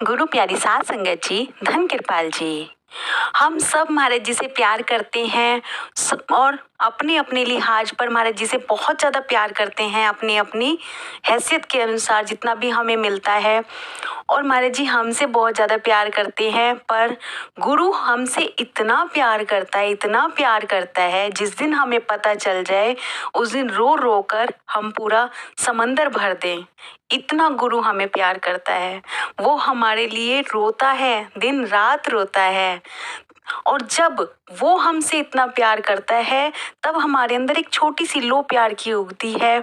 गुरु प्यारी साध संगत जी, धन कृपाल जी। हम सब महाराज जी से प्यार करते हैं और अपने अपने लिहाज पर महाराज जी से बहुत ज़्यादा प्यार करते हैं, अपनी अपनी हैसियत के अनुसार जितना भी हमें मिलता है। और महाराज जी हमसे बहुत ज़्यादा प्यार करते हैं, पर गुरु हमसे इतना प्यार करता है, इतना प्यार करता है, जिस दिन हमें पता चल जाए उस दिन रो रो कर हम पूरा समंदर भर दें। इतना गुरु हमें प्यार करता है। वो हमारे लिए रोता है, दिन रात रोता है। और जब वो हमसे इतना प्यार करता है तब हमारे अंदर एक छोटी सी लो प्यार की उगती है।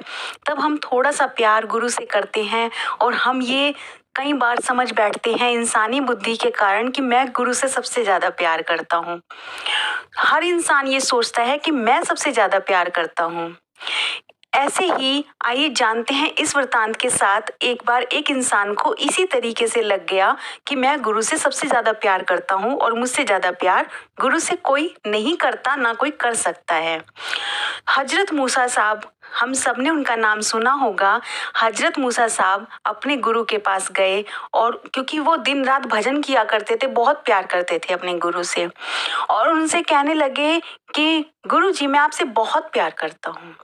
तब हम थोड़ा सा प्यार गुरु से करते हैं और हम ये कई बार समझ बैठते हैं इंसानी बुद्धि के कारण कि मैं गुरु से सबसे ज़्यादा प्यार करता हूँ। हर इंसान ये सोचता है कि मैं सबसे ज़्यादा प्यार करता हूँ। ऐसे ही आइए जानते हैं इस वृतांत के साथ। एक बार एक इंसान को इसी तरीके से लग गया कि मैं गुरु से सबसे ज़्यादा प्यार करता हूँ और मुझसे ज़्यादा प्यार गुरु से कोई नहीं करता, ना कोई कर सकता है। हजरत मूसा साहब, हम सब ने उनका नाम सुना होगा। हजरत मूसा साहब अपने गुरु के पास गए और क्योंकि वो दिन रात भजन किया करते थे, बहुत प्यार करते थे अपने गुरु से, और उनसे कहने लगे कि गुरु जी मैं आपसे बहुत प्यार करता हूँ।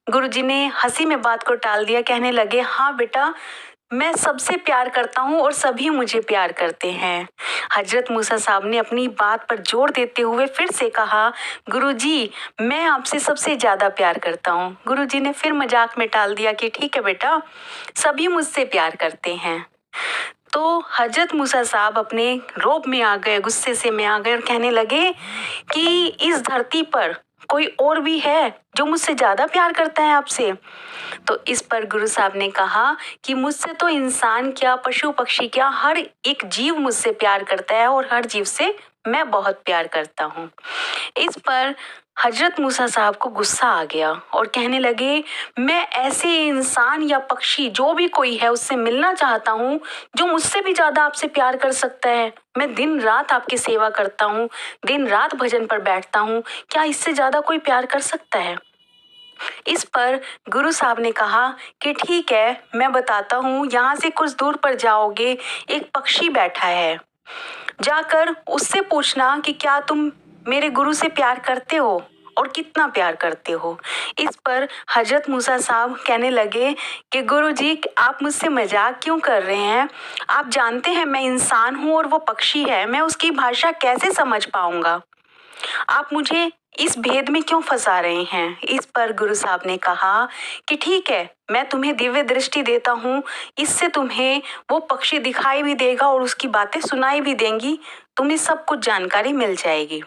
गुरुजी ने हंसी में बात को टाल दिया, कहने लगे हाँ बेटा, मैं सबसे प्यार करता हूँ और सभी मुझे प्यार करते हैं। हजरत मूसा साहब ने अपनी बात पर जोर देते हुए फिर से कहा, गुरुजी मैं आपसे सबसे ज़्यादा प्यार करता हूँ। गुरुजी ने फिर मजाक में टाल दिया कि ठीक है बेटा, सभी मुझसे प्यार करते हैं। तो हजरत मूसा साहब अपने रोब में आ गए, गुस्से से में आ गए और कहने लगे कि इस धरती पर कोई और भी है जो मुझसे ज़्यादा प्यार करता है आपसे। तो इस पर गुरु साहब ने कहा कि मुझसे तो इंसान क्या, पशु पक्षी क्या, हर एक जीव मुझसे प्यार करता है और हर जीव से मैं बहुत प्यार करता हूँ। इस पर हजरत मूसा साहब को गुस्सा आ गया और कहने लगे मैं ऐसे इंसान या पक्षी जो भी कोई है उससे मिलना चाहता हूँ जो मुझसे भी ज़्यादा आपसे प्यार कर सकता है। मैं दिन रात आपकी सेवा करता हूँ, दिन रात भजन पर बैठता हूँ, क्या इससे ज़्यादा कोई प्यार कर सकता है? इस पर गुरु साहब ने कहा कि ठीक है, मैं बताता हूँ। यहाँ से कुछ दूर पर जाओगे, एक पक्षी बैठा है, जाकर उससे पूछना कि क्या तुम मेरे गुरु से प्यार करते हो और कितना प्यार करते हो। इस पर हजरत मूसा साहब कहने लगे कि गुरुजी आप मुझसे मजाक क्यों कर रहे हैं? आप जानते हैं मैं इंसान हूँ और वो पक्षी है, मैं उसकी भाषा कैसे समझ पाऊंगा? आप मुझे इस भेद में क्यों फंसा रहे हैं? इस पर गुरु साहब ने कहा कि ठीक है, मैं तुम्हें दिव्य दृष्टि देता हूँ, इससे तुम्हें वो पक्षी दिखाई भी देगा और उसकी बातें सुनाई भी देंगी, तुम्हें सब कुछ जानकारी मिल जाएगी।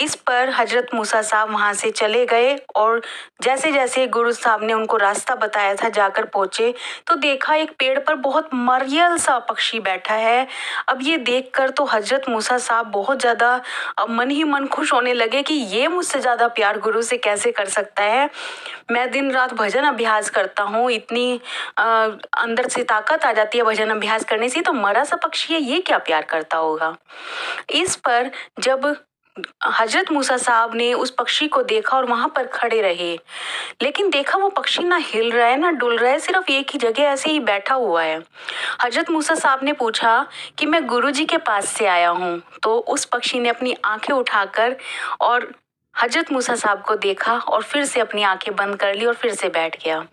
इस पर हजरत मूसा साहब वहाँ से चले गए और जैसे जैसे गुरु साहब ने उनको रास्ता बताया था जाकर पहुँचे तो देखा एक पेड़ पर बहुत मरियल सा पक्षी बैठा है। अब ये देखकर तो हजरत मूसा साहब बहुत ज़्यादा मन ही मन खुश होने लगे कि ये मुझसे ज़्यादा प्यार गुरु से कैसे कर सकता है। मैं दिन रात भजन अभ्यास करता हूँ, इतनी अंदर से ताकत आ जाती है भजन अभ्यास करने से, तो मरा सा पक्षी है, ये क्या प्यार करता होगा। इस पर जब हजरत मूसा साहब ने उस पक्षी को देखा और वहां पर खड़े रहे, लेकिन देखा वो पक्षी ना हिल रहा है ना डुल रहा है, सिर्फ एक ही जगह ऐसे ही बैठा हुआ है। हजरत मूसा साहब ने पूछा कि मैं गुरुजी के पास से आया हूँ। तो उस पक्षी ने अपनी आंखें उठाकर और हजरत मूसा साहब को देखा और फिर से अपनी आंखें बंद कर ली और फिर से बैठ गया।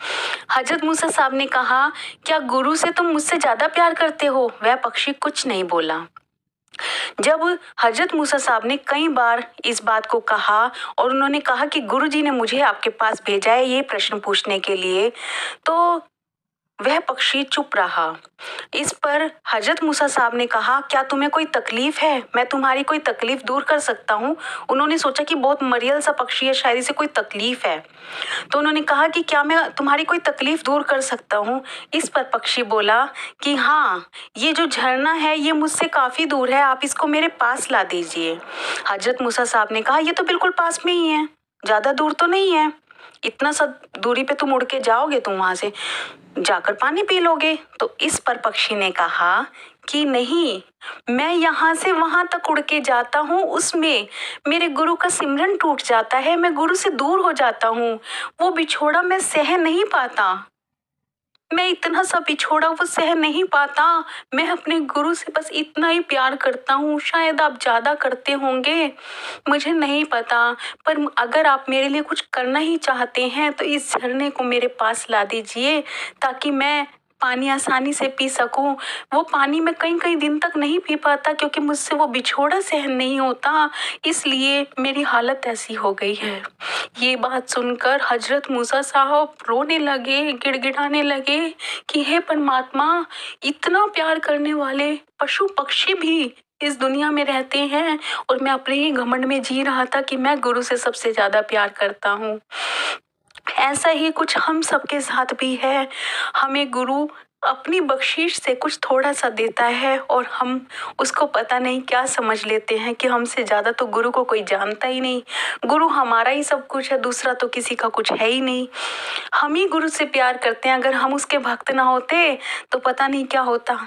हजरत मूसा साहब ने कहा, क्या गुरु से तुम मुझसे ज्यादा प्यार करते हो? वह पक्षी कुछ नहीं बोला। जब हजरत मूसा साहब ने कई बार इस बात को कहा और उन्होंने कहा कि गुरुजी ने मुझे आपके पास भेजा है ये प्रश्न पूछने के लिए, तो वह पक्षी चुप रहा। इस पर हजरत मूसा साहब ने कहा, क्या तुम्हें कोई तकलीफ है? मैं तुम्हारी कोई तकलीफ दूर कर सकता हूँ। उन्होंने सोचा कि बहुत मरियल सा पक्षी है, शायद इसे कोई तकलीफ है, तो उन्होंने कहा कि क्या मैं तुम्हारी कोई तकलीफ दूर कर सकता हूँ? इस पर पक्षी बोला कि हाँ, ये जो झरना है ये मुझसे काफ़ी दूर है, आप इसको मेरे पास ला दीजिए। हजरत मूसा साहब ने कहा, ये तो बिल्कुल पास में ही है, ज़्यादा दूर तो नहीं है, इतना सा दूरी पे तुम उड़ के जाओगे, तुम वहां से जाकर पानी पी लोगे। तो इस पर पक्षी ने कहा कि नहीं, मैं यहाँ से वहां तक उड़ के जाता हूँ, उसमें मेरे गुरु का सिमरन टूट जाता है, मैं गुरु से दूर हो जाता हूँ, वो बिछोड़ा मैं सह नहीं पाता। मैं इतना सा बिछोड़ा वो सह नहीं पाता। मैं अपने गुरु से बस इतना ही प्यार करता हूँ, शायद आप ज़्यादा करते होंगे, मुझे नहीं पता। पर अगर आप मेरे लिए कुछ करना ही चाहते हैं तो इस झरने को मेरे पास ला दीजिए, ताकि मैं पानी आसानी से पी सकूं। वो पानी मैं कई कई दिन तक नहीं पी पाता, क्योंकि मुझसे वो बिछोड़ा सहन नहीं होता, इसलिए मेरी हालत ऐसी हो गई है। ये बात सुनकर हजरत मूसा साहब रोने लगे, गिड़गिड़ाने लगे कि हे परमात्मा, इतना प्यार करने वाले पशु पक्षी भी इस दुनिया में रहते हैं, और मैं अपने ही घमंड में जी रहा था कि मैं गुरु से सबसे ज्यादा प्यार करता हूँ। ऐसा ही कुछ हम सबके साथ भी है। हमें गुरु अपनी बख्शीश से कुछ थोड़ा सा देता है, और हम उसको पता नहीं क्या समझ लेते हैं कि हमसे ज्यादा तो गुरु को कोई जानता ही नहीं। गुरु हमारा ही सब कुछ है, दूसरा तो किसी का कुछ है ही नहीं। हम ही गुरु से प्यार करते हैं। अगर हम उसके भक्त ना होते तो पता नहीं क्या होता,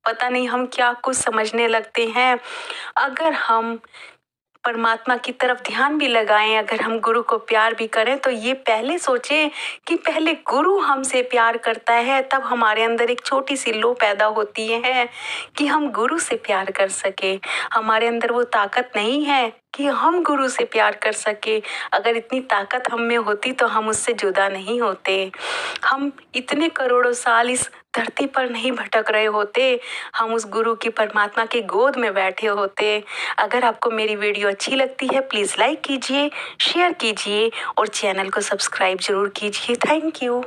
पता नहीं हम क्या कुछ समझने लगते हैं। अगर हम परमात्मा की तरफ ध्यान भी लगाएं, अगर हम गुरु को प्यार भी करें, तो ये पहले सोचें कि पहले गुरु हमसे प्यार करता है, तब हमारे अंदर एक छोटी सी लो पैदा होती है कि हम गुरु से प्यार कर सके। हमारे अंदर वो ताकत नहीं है कि हम गुरु से प्यार कर सके। अगर इतनी ताकत हम में होती तो हम उससे जुदा नहीं होते, हम इतने करोड़ों साल इस धरती पर नहीं भटक रहे होते, हम उस गुरु की परमात्मा की गोद में बैठे होते। अगर आपको मेरी वीडियो अच्छी लगती है, प्लीज़ लाइक कीजिए, शेयर कीजिए और चैनल को सब्सक्राइब जरूर कीजिए। Thank you.